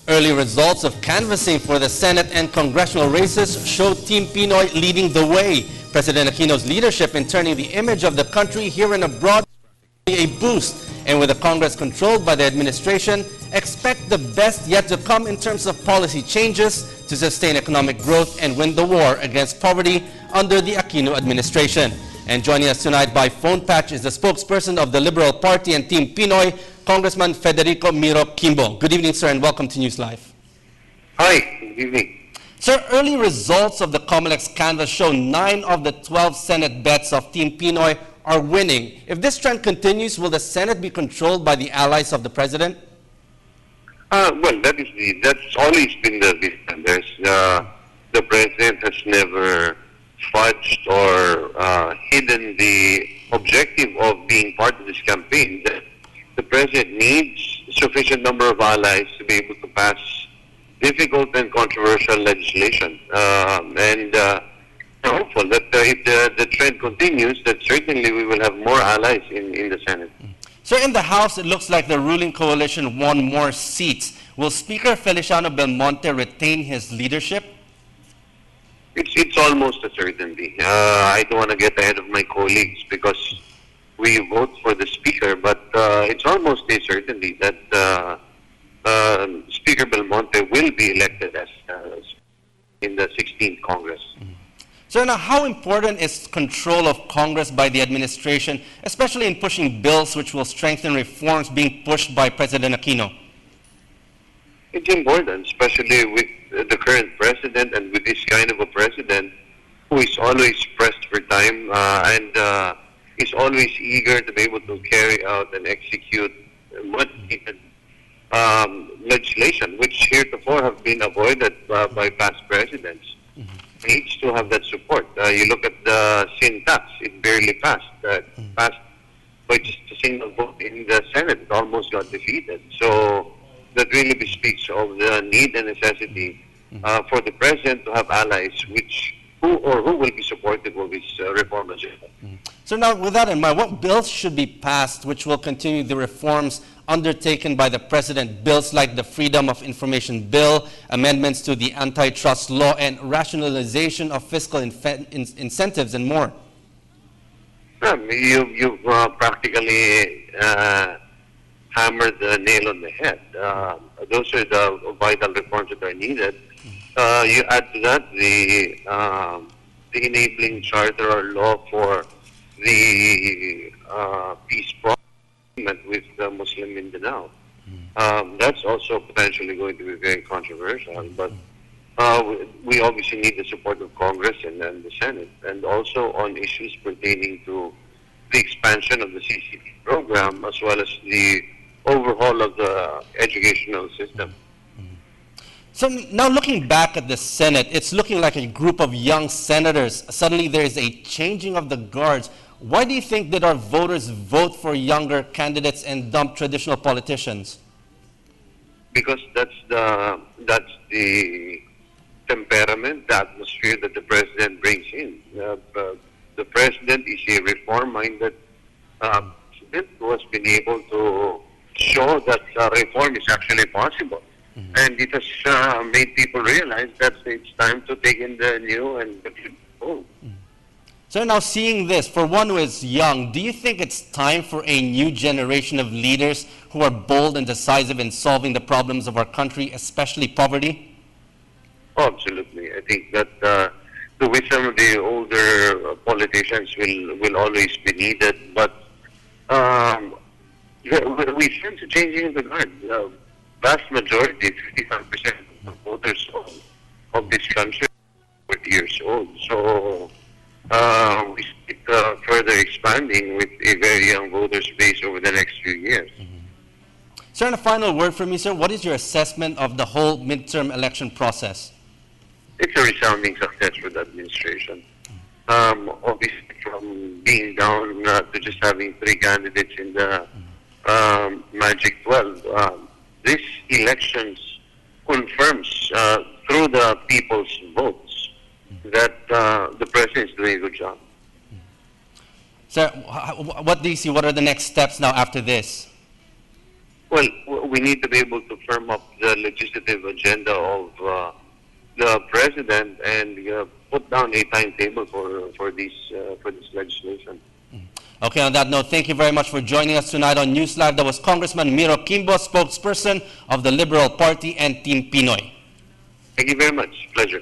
Early results of canvassing for the Senate and congressional races show Team Pinoy leading the way. President Aquino's leadership in turning the image of the country here and abroad a boost. And with a Congress controlled by the administration, expect the best yet to come in terms of policy changes to sustain economic growth and win the war against poverty under the Aquino administration. And joining us tonight by phone patch is the spokesperson of the Liberal Party and Team Pinoy, Congressman Federico Miro Quimbo. Good evening, sir, and welcome to NewsLife. Hi, good evening. Sir, early results of the COMELEC canvass show 9 of the 12 Senate bets of Team Pinoy are winning. If this trend continues, will the Senate be controlled by the allies of the President? Well, that's always been the vision. The President has never fudged or hidden the objective of being part of this campaign. The President needs a sufficient number of allies to be able to pass difficult and controversial legislation. We're hopeful that if the trend continues, that certainly we will have more allies in the Senate. So in the House, it looks like the ruling coalition won more seats. Will Speaker Feliciano Belmonte retain his leadership? It's almost a certainty. I don't want to get ahead of my colleagues because we vote for the Speaker, but it's almost a certainty that Speaker Belmonte will be elected as in the 16th Congress. So now, how important is control of Congress by the administration, especially in pushing bills which will strengthen reforms being pushed by President Aquino? It's important, especially with the current president and with this kind of a president who is always pressed for time and is always eager to be able to carry out and execute much needed legislation, which heretofore have been avoided by past presidents. Needs to have that support. You look at the sin tax; it barely passed. Passed by just a single vote in the Senate. It almost got defeated. So that really bespeaks of the need and necessity for the president to have allies, who will be supportive of his reform agenda. So now, with that in mind, what bills should be passed which will continue the reforms undertaken by the President? Bills like the Freedom of Information Bill, amendments to the antitrust law, and rationalization of fiscal incentives and more. You've practically hammered the nail on the head. Those are the vital reforms that are needed. You add to that the enabling charter or law for the peace agreement with Muslim Mindanao. That's also potentially going to be very controversial, but we obviously need the support of Congress and the Senate, and also on issues pertaining to the expansion of the CCT program as well as the overhaul of the educational system. So now looking back at the Senate, it's looking like a group of young senators. Suddenly there is a changing of the guards. Why do you think that our voters vote for younger candidates and dump traditional politicians? Because that's the temperament, the atmosphere that the president brings in. The president is a reform-minded president who has been able to show that reform is actually possible. And it has made people realize that it's time to take in the new and the old. So now seeing this, for one who is young, do you think it's time for a new generation of leaders who are bold and decisive in solving the problems of our country, especially poverty? Oh, absolutely. I think that the wisdom of the older politicians will always be needed, but we sense a changing of the guard. Vast majority, 55% of voters of this country are 40 years old. So we see it further expanding with a very young voters base over the next few years. Sir, and a final word from me, sir. What is your assessment of the whole midterm election process? It's a resounding success for the administration. Obviously, from being down to just having 3 candidates in the Magic 12, this elections confirms through the people's votes that the president is doing a good job. Sir, what do you see? What are the next steps now after this? Well, we need to be able to firm up the legislative President and put down a timetable for this legislation. Okay, on that note, thank you very much for joining us tonight on NewsLife. That was Congressman Miro Quimbo, spokesperson of the Liberal Party and Team Pinoy. Thank you very much. Pleasure.